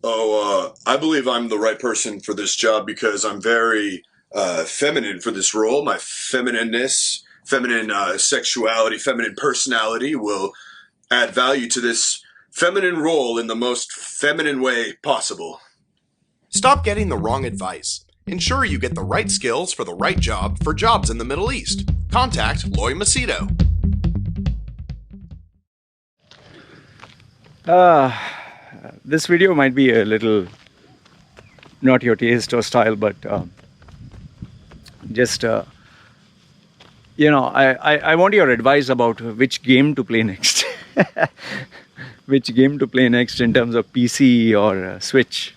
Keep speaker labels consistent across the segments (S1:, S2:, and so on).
S1: I believe I'm the right person for this job because I'm very feminine for this role. My feminineness, feminine sexuality, feminine personality will add value to this feminine role in the most feminine way possible.
S2: Stop getting the wrong advice. Ensure you get the right skills for the right job for jobs in the Middle East. Contact Loy Machedo.
S3: This video might be a little not your taste or style, but just I want your advice about which game to play next. Which game to play next in terms of PC or Switch.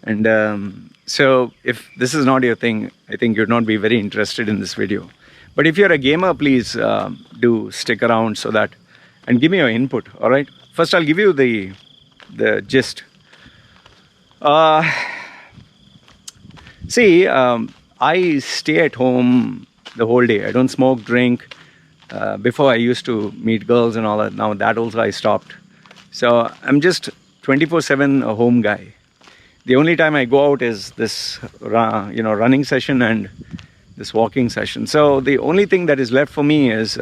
S3: And so if this is not your thing, I think you'd not be very interested in this video. But if you're a gamer, please do stick around so that, and give me your input, all right? First, I'll give you the gist. See, I stay at home the whole day. I don't smoke, drink. Before I used to meet girls and all that. Now that also I stopped. So I'm just 24/7 a home guy. The only time I go out is this, running session and this walking session. So the only thing that is left for me is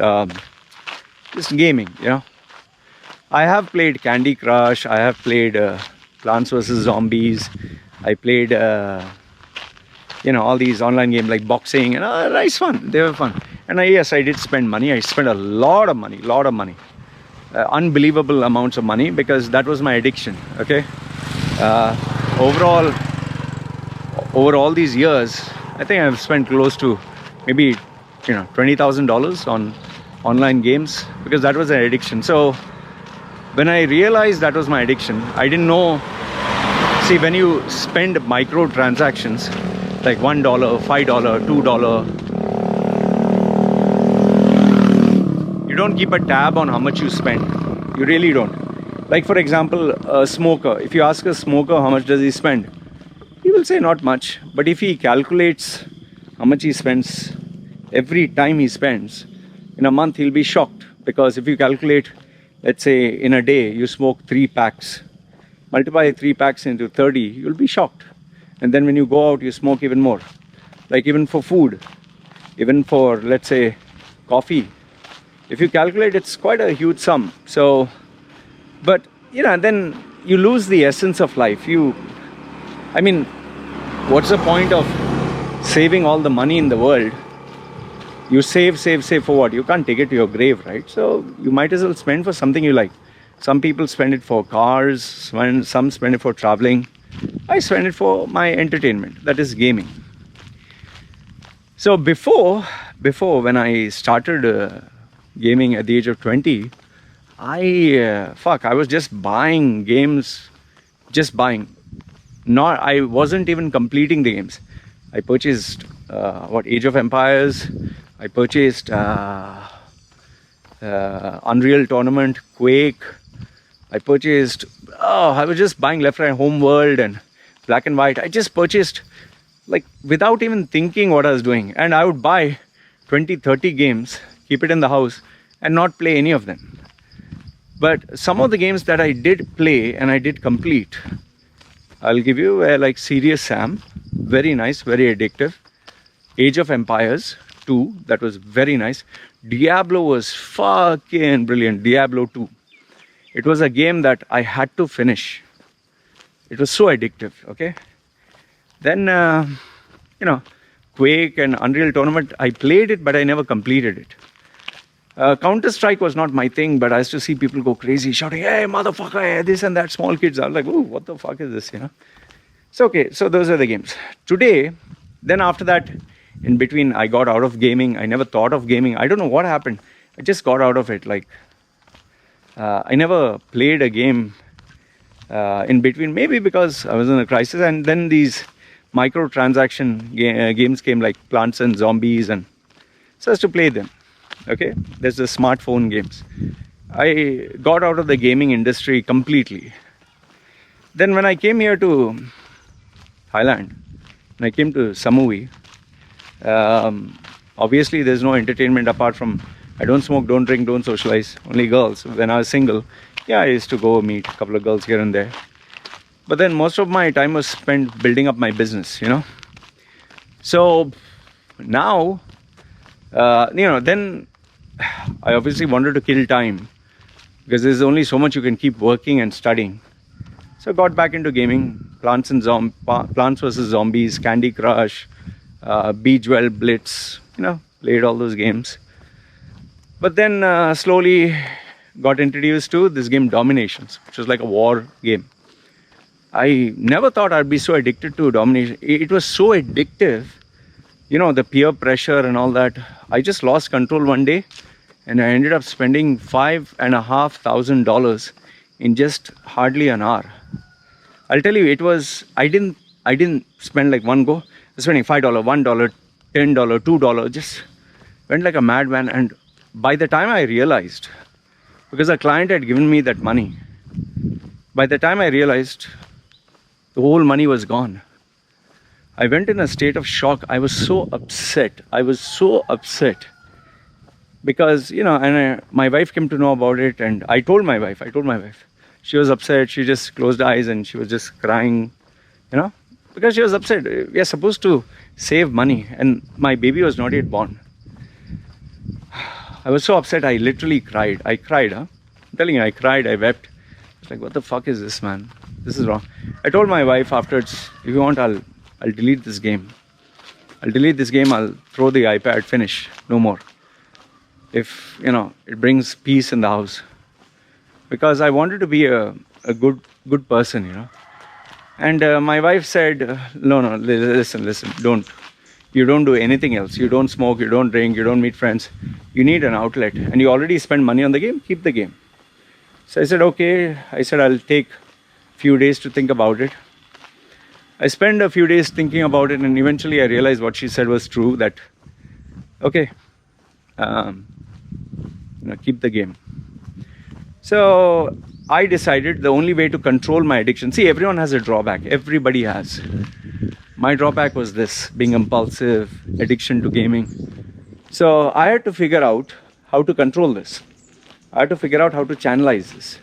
S3: just gaming. I have played Candy Crush. I have played Plants vs Zombies. I played all these online games like boxing, and it's fun. They were fun. And yes, I did spend money. I spent a lot of money, unbelievable amounts of money, because that was my addiction. Okay. Over all these years, I think I've spent close to maybe $20,000 on online games, because that was an addiction. So when I realized that was my addiction, I didn't know. See, when you spend micro transactions like $1, $5, $2, you don't keep a tab on how much you spend. You really don't. Like, for example, a smoker. If you ask a smoker how much does he spend, he will say not much. But if he calculates how much he spends every time he spends, in a month he'll be shocked. Because if you calculate, let's say in a day you smoke 3 packs, multiply 3 packs into 30, you'll be shocked. And then when you go out, you smoke even more. Like, even for food, even for, let's say, coffee, if you calculate, it's quite a huge sum. So, but then you lose the essence of life. What's the point of saving all the money in the world? You save for what? You can't take it to your grave, right? So you might as well spend for something you like. Some people spend it for cars, some spend it for traveling. I spend it for my entertainment, that is gaming. So before when I started gaming at the age of 20, I was just buying games, I wasn't even completing the games. I purchased Age of Empires. I purchased Unreal Tournament, Quake. I was just buying left, right, Homeworld and Black and White. I just purchased, like, without even thinking what I was doing. And I would buy 20, 30 games, keep it in the house, and not play any of them. But some of the games that I did play and I did complete, I'll give you like Serious Sam, very nice, very addictive. Age of Empires 2, that was very nice. Diablo was fucking brilliant. Diablo 2. It was a game that I had to finish. It was so addictive, okay? Then, Quake and Unreal Tournament, I played it, but I never completed it. Counter-Strike was not my thing, but I used to see people go crazy, shouting, "Hey, motherfucker, hey, this and that," small kids. I was like, "Ooh, what the fuck is this?" So, okay, so those are the games. Today, then after that, in between, I got out of gaming. I never thought of gaming. I don't know what happened. I just got out of it. Like, I never played a game in between, maybe because I was in a crisis. And then these microtransaction games came, like Plants and Zombies, and so I used to play them. Okay, there's the smartphone games. I got out of the gaming industry completely. Then when I came here to Thailand, when I came to Samui, obviously there's no entertainment apart from, I don't smoke, don't drink, don't socialize, only girls. When I was single, yeah, I used to go meet a couple of girls here and there. But then most of my time was spent building up my business, So now, then I obviously wanted to kill time because there's only so much you can keep working and studying. So I got back into gaming, Plants vs. Zombies, Candy Crush, Beach Well Blitz, played all those games. But then slowly got introduced to this game Dominations, which was like a war game. I never thought I'd be so addicted to Domination. It was so addictive, the peer pressure and all that. I just lost control one day and I ended up spending $5,500 in just hardly an hour. I'll tell you, I didn't spend like one go. I was spending $5, $1, $10, $2, just went like a madman. And by the time I realized, because a client had given me that money, by the time I realized, the whole money was gone. I went in a state of shock. I was so upset. Because, my wife came to know about it, and I told my wife. She was upset. She just closed her eyes and she was just crying, because she was upset. We are supposed to save money, and my baby was not yet born. I was so upset, I literally cried. I cried, I'm telling you, I cried, I wept. It's like, what the fuck is this, man? This is wrong. I told my wife afterwards, if you want, I'll delete this game. I'll throw the iPad, finish, no more. If, it brings peace in the house. Because I wanted to be a good person, And my wife said, no, listen, don't. You don't do anything else. You don't smoke, you don't drink, you don't meet friends. You need an outlet. And you already spend money on the game, keep the game. So I said, okay. I said, I'll take a few days to think about it. I spent a few days thinking about it, and eventually I realized what she said was true, that, okay, keep the game. So I decided the only way to control my addiction, see, everyone has a drawback. Everybody has. My drawback was this, being impulsive, addiction to gaming. So I had to figure out how to control this. I had to figure out how to channelize this.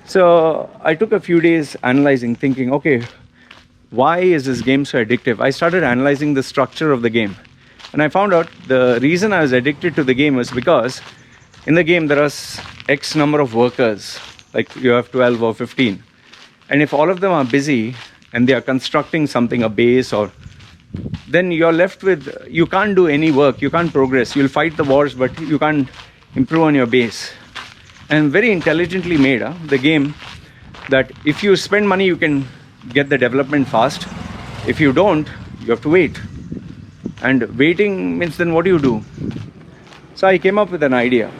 S3: So I took a few days analyzing, thinking, okay, why is this game so addictive? I started analyzing the structure of the game. And I found out the reason I was addicted to the game was because in the game there are X number of workers, like you have 12 or 15. And if all of them are busy and they are constructing something, a base, or then you're left with, you can't do any work, you can't progress. You'll fight the wars, but you can't improve on your base. And very intelligently made, the game, that if you spend money, you can get the development fast. If you don't, you have to wait. And waiting means, then what do? So I came up with an idea.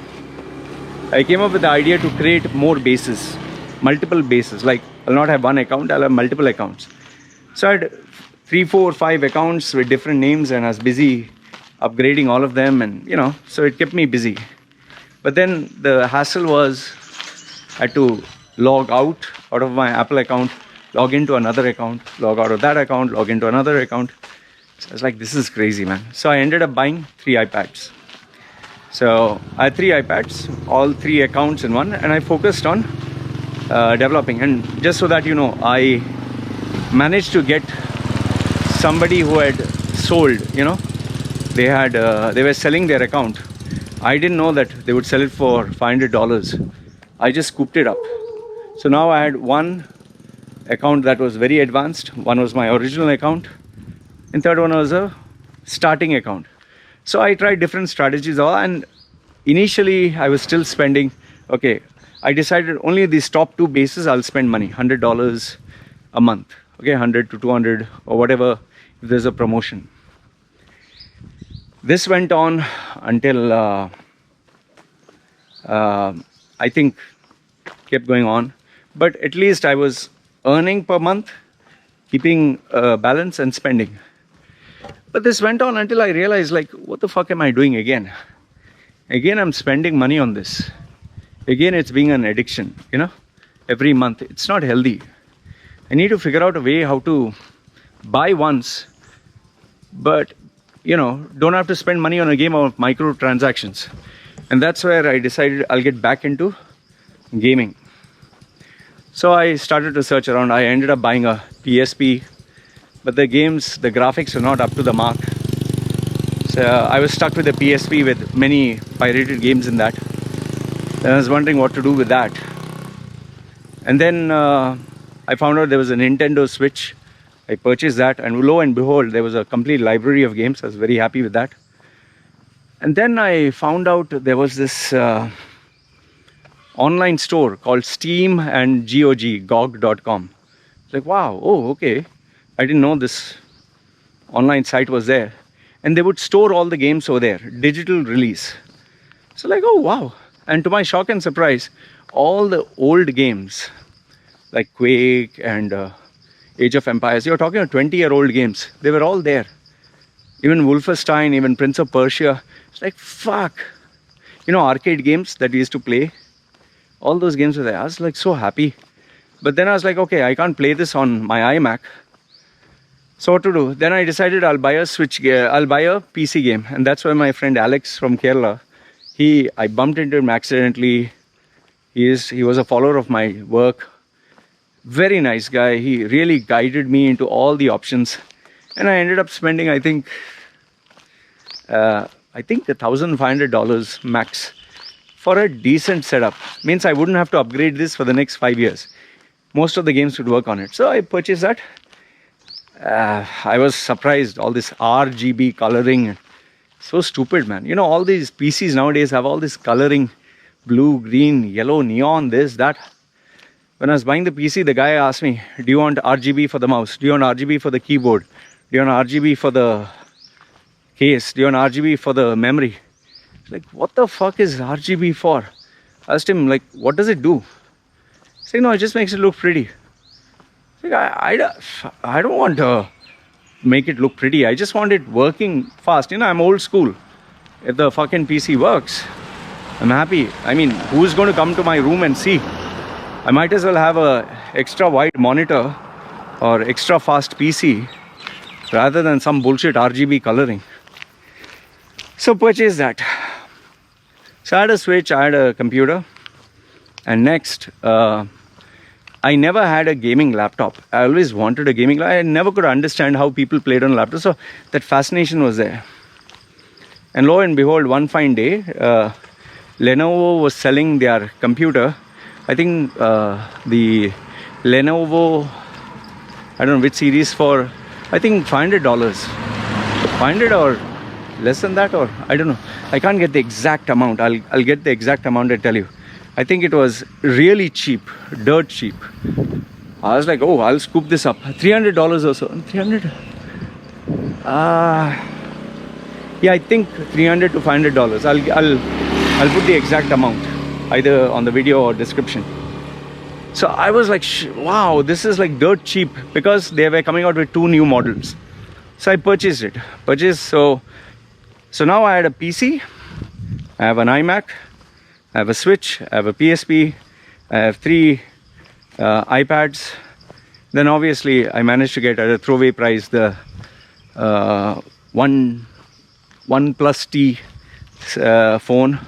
S3: I came up with the idea to create more bases, multiple bases. Like, I'll not have one account, I'll have multiple accounts. So I had 3, 4, 5 accounts with different names, and I was busy upgrading all of them, and so it kept me busy. But then the hassle was, I had to log out of my Apple account, log into another account, log out of that account, log into another account. So I was like, this is crazy, man. So I ended up buying 3 iPads. So I had 3 iPads, all 3 accounts in one, and I focused on developing. And just so that I managed to get somebody who had sold, they were selling their account. I didn't know that they would sell it for $500. I just scooped it up. So now I had one account that was very advanced, one was my original account, and third one was a starting account. So I tried different strategies, and initially I was still spending, okay, I decided only these top 2 bases I'll spend money, $100 a month, okay, 100 to 200 or whatever, if there's a promotion. This went on until, I think, kept going on. But at least I was earning per month, keeping balance and spending. But this went on until I realized, like, what the fuck am I doing again? Again, I'm spending money on this. Again, it's being an addiction, every month. It's not healthy. I need to figure out a way how to buy once, but, don't have to spend money on a game of microtransactions. And that's where I decided I'll get back into gaming. So I started to search around. I ended up buying a PSP, but the graphics were not up to the mark. So I was stuck with a PSP with many pirated games in that. And I was wondering what to do with that. And then I found out there was a Nintendo Switch. I purchased that, and lo and behold, there was a complete library of games. I was very happy with that. And then I found out there was this online store called Steam and GOG, GOG.com. It's like, wow, oh, okay. I didn't know this online site was there. And they would store all the games over there, digital release. So like, oh, wow. And to my shock and surprise, all the old games, like Quake and Age of Empires, you're talking about 20-year-old games, they were all there. Even Wolfenstein, even Prince of Persia. It's like, fuck. You know, arcade games that we used to play, all those games were there. I was like so happy. But then I was like, okay, I can't play this on my iMac. So what to do? Then I decided I'll buy a PC game. And that's why my friend Alex from Kerala, I bumped into him accidentally. He was a follower of my work. Very nice guy. He really guided me into all the options. And I ended up spending, I think $1,500 max for a decent setup. Means I wouldn't have to upgrade this for the next 5 years. Most of the games would work on it. So I purchased that. I was surprised, all this RGB coloring. So stupid, man. You know, all these PCs nowadays have all this coloring, blue, green, yellow, neon, this, that. When I was buying the PC, the guy asked me, do you want RGB for the mouse? Do you want RGB for the keyboard? Do you want RGB for the case? Do you want RGB for the memory? Like, what the fuck is RGB for? I asked him, like, what does it do? He said, no, it just makes it look pretty. Like, I don't want to make it look pretty. I just want it working fast. You know, I'm old school. If the fucking PC works, I'm happy. I mean, who's going to come to my room and see? I might as well have a extra wide monitor or extra fast PC rather than some bullshit RGB coloring. So purchase that. So I had a Switch, I had a computer. And next, I never had a gaming laptop. I always wanted a gaming laptop. I never could understand how people played on laptops. So that fascination was there. And lo and behold, one fine day, Lenovo was selling their computer. I think the Lenovo, I don't know which series, for I think $500. 500 or less than that, or I don't know. I can't get the exact amount. I'll get the exact amount and tell you. I think it was really cheap, dirt cheap. I was like, oh, I'll scoop this up. $300 or so. 300? Yeah, I think $300 to $500. I'll put the exact amount either on the video or description. So I was like, wow, this is like dirt cheap, because they were coming out with 2 new models. So I purchased it. So now I had a PC, I have an iMac, I have a Switch, I have a PSP, I have 3 iPads. Then obviously I managed to get at a throwaway price the OnePlus T phone.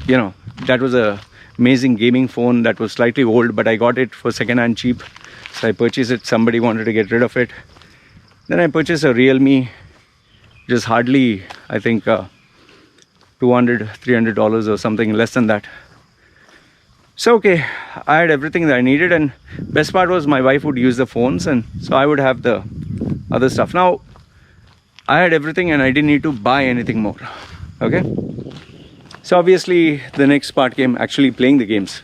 S3: You know, that was a amazing gaming phone that was slightly old, but I got it for second-hand cheap. So I purchased it. Somebody wanted to get rid of it. Then I purchased a Realme, which is hardly, I think, $200, $300 or something, less than that. So okay, I had everything that I needed, and best part was my wife would use the phones, and so I would have the other stuff. Now, I had everything and I didn't need to buy anything more. Okay? So obviously the next part came actually playing the games.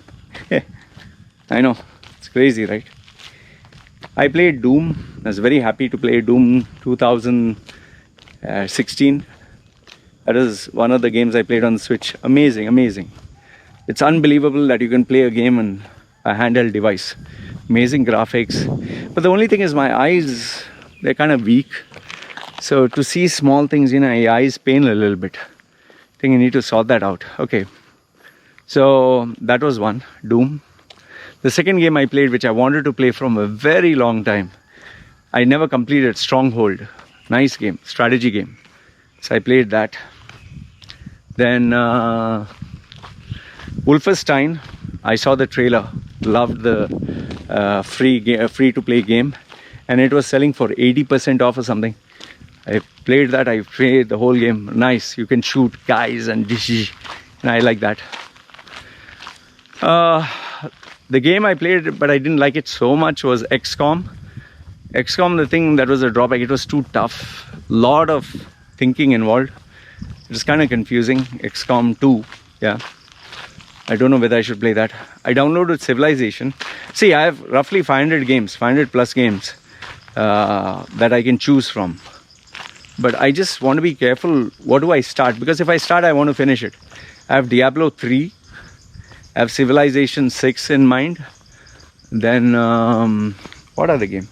S3: I know, it's crazy, right? I played Doom. I was very happy to play Doom 2016. That is one of the games I played on the Switch. Amazing, amazing. It's unbelievable that you can play a game on a handheld device. Amazing graphics. But the only thing is my eyes, they're kind of weak. So to see small things, you know, my eyes pain a little bit. I think I need to sort that out. Okay. So that was one, Doom. The second game I played, which I wanted to play from a very long time, I never completed, Stronghold. Nice game, strategy game. So I played that. Then Wolfenstein, I saw the trailer, loved the free to play game, and it was selling for 80% off or something. I played that. I played the whole game. Nice. You can shoot guys and I like that. The game I played, but I didn't like it so much, was XCOM. XCOM, the thing that was a drawback, it was too tough. Lot of thinking involved. It was kind of confusing. XCOM 2, yeah. I don't know whether I should play that. I downloaded Civilization. See, I have roughly 500 games, 500 plus games that I can choose from. But I just want to be careful. What do I start? Because if I start, I want to finish it. I have Diablo 3. I have Civilization 6 in mind. Then, what other game?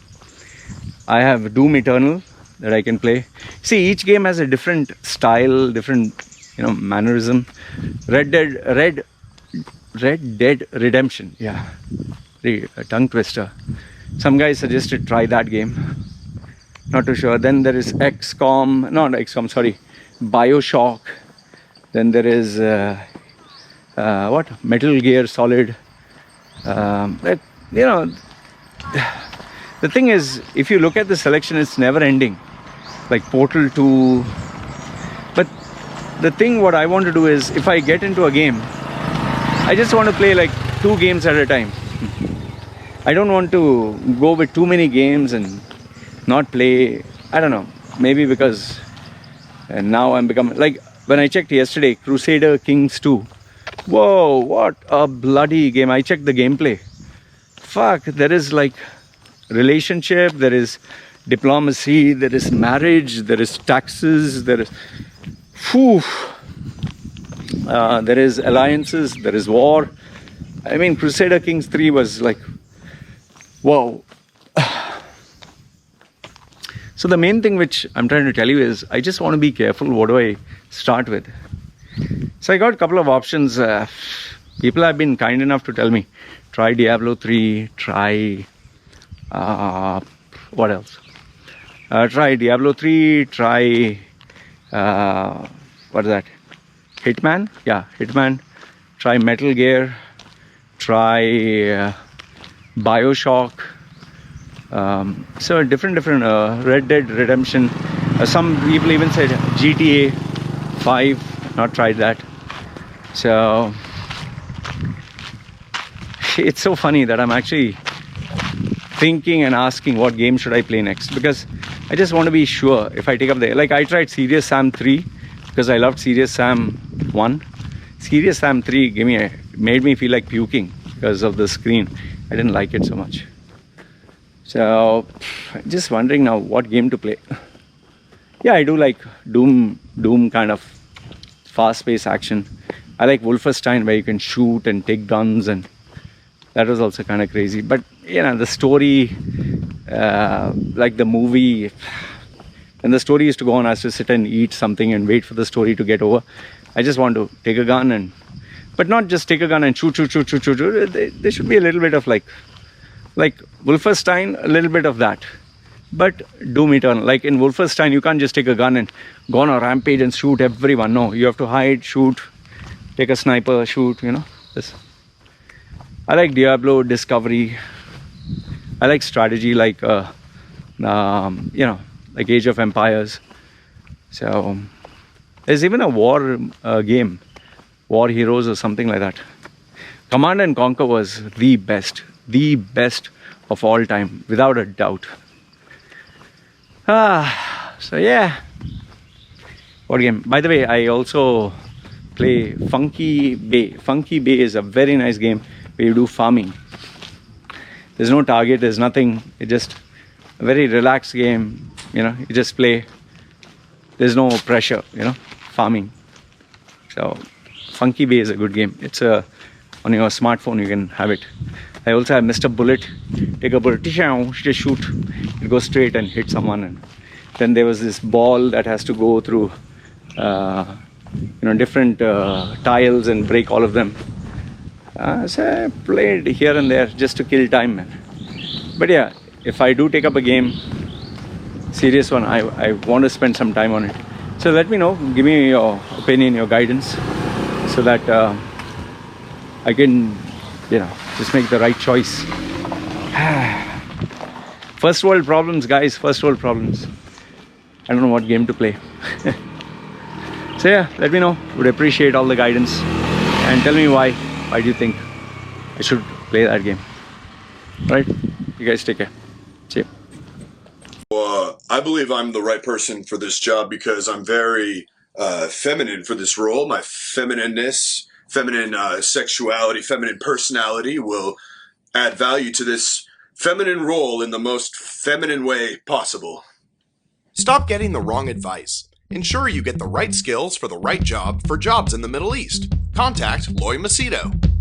S3: I have Doom Eternal that I can play. See, each game has a different style, different, mannerism. Red Dead Redemption. Yeah, a tongue twister. Some guy suggested try that game. Not too sure. Then there is Bioshock. Then there is Metal Gear Solid. The thing is, if you look at the selection, it's never ending. Like Portal 2. But the thing what I want to do is, if I get into a game, I just want to play like 2 games at a time. I don't want to go with too many games and not play. I don't know, maybe because now I'm becoming, like when I checked yesterday, Crusader Kings 2. Whoa, what a bloody game. I checked the gameplay. Fuck, there is like relationship, there is diplomacy, there is marriage, there is taxes, there is there is alliances, there is war. I mean, Crusader Kings 3 was like, whoa. So the main thing which I'm trying to tell you is, I just want to be careful. What do I start with? So I got a couple of options. People have been kind enough to tell me, try Diablo 3, try, what else? Try Diablo 3, try, what is that? Hitman? Yeah, Hitman. Try Metal Gear. Try Bioshock. So different Red Dead Redemption. Some people even said GTA 5. Not tried that. So it's so funny that I'm actually thinking and asking what game should I play next, because I just want to be sure if I take up the, like I tried Serious Sam 3 because I loved Serious Sam 1. Serious Sam 3 made me feel like puking because of the screen. I didn't like it so much. So just wondering now what game to play. Yeah, I do like Doom kind of fast-paced action. I like Wolfenstein where you can shoot and take guns, and that was also kind of crazy. But the story, like the movie, when the story used to go on, I used to sit and eat something and wait for the story to get over. I just want to take a gun but not just take a gun and shoot. There should be a little bit of like Wolfenstein, a little bit of that. But Doom Eternal, like in Wolfenstein, you can't just take a gun and go on a rampage and shoot everyone. No, you have to hide, shoot, take a sniper, shoot, this. I like Diablo, Discovery. I like strategy, like like Age of Empires. So there's even a war game, War Heroes or something like that. Command and Conquer was the best of all time, without a doubt. So yeah. What game? By the way, I also play Funky Bay. Funky Bay is a very nice game where you do farming. There's no target, there's nothing. It's just a very relaxed game. You just play. There's no pressure, farming. So Funky Bay is a good game. It's on your smartphone, you can have it. I also have Mr. Bullet. Take a bullet, just shoot. It goes straight and hit someone. And then there was this ball that has to go through different tiles and break all of them. So I played here and there just to kill time, man. But yeah, if I do take up a game, serious one, I want to spend some time on it. So let me know, give me your opinion, your guidance, so that I can just make the right choice. First world problems, guys. First world problems. I don't know what game to play. So yeah, let me know. Would appreciate all the guidance. And tell me why. Why do you think I should play that game? Right? You guys take care. See you.
S1: I believe I'm the right person for this job because I'm very feminine for this role. My feminineness, feminine sexuality, feminine personality will add value to this feminine role in the most feminine way possible.
S2: Stop getting the wrong advice. Ensure you get the right skills for the right job for jobs in the Middle East. Contact Loy Machedo.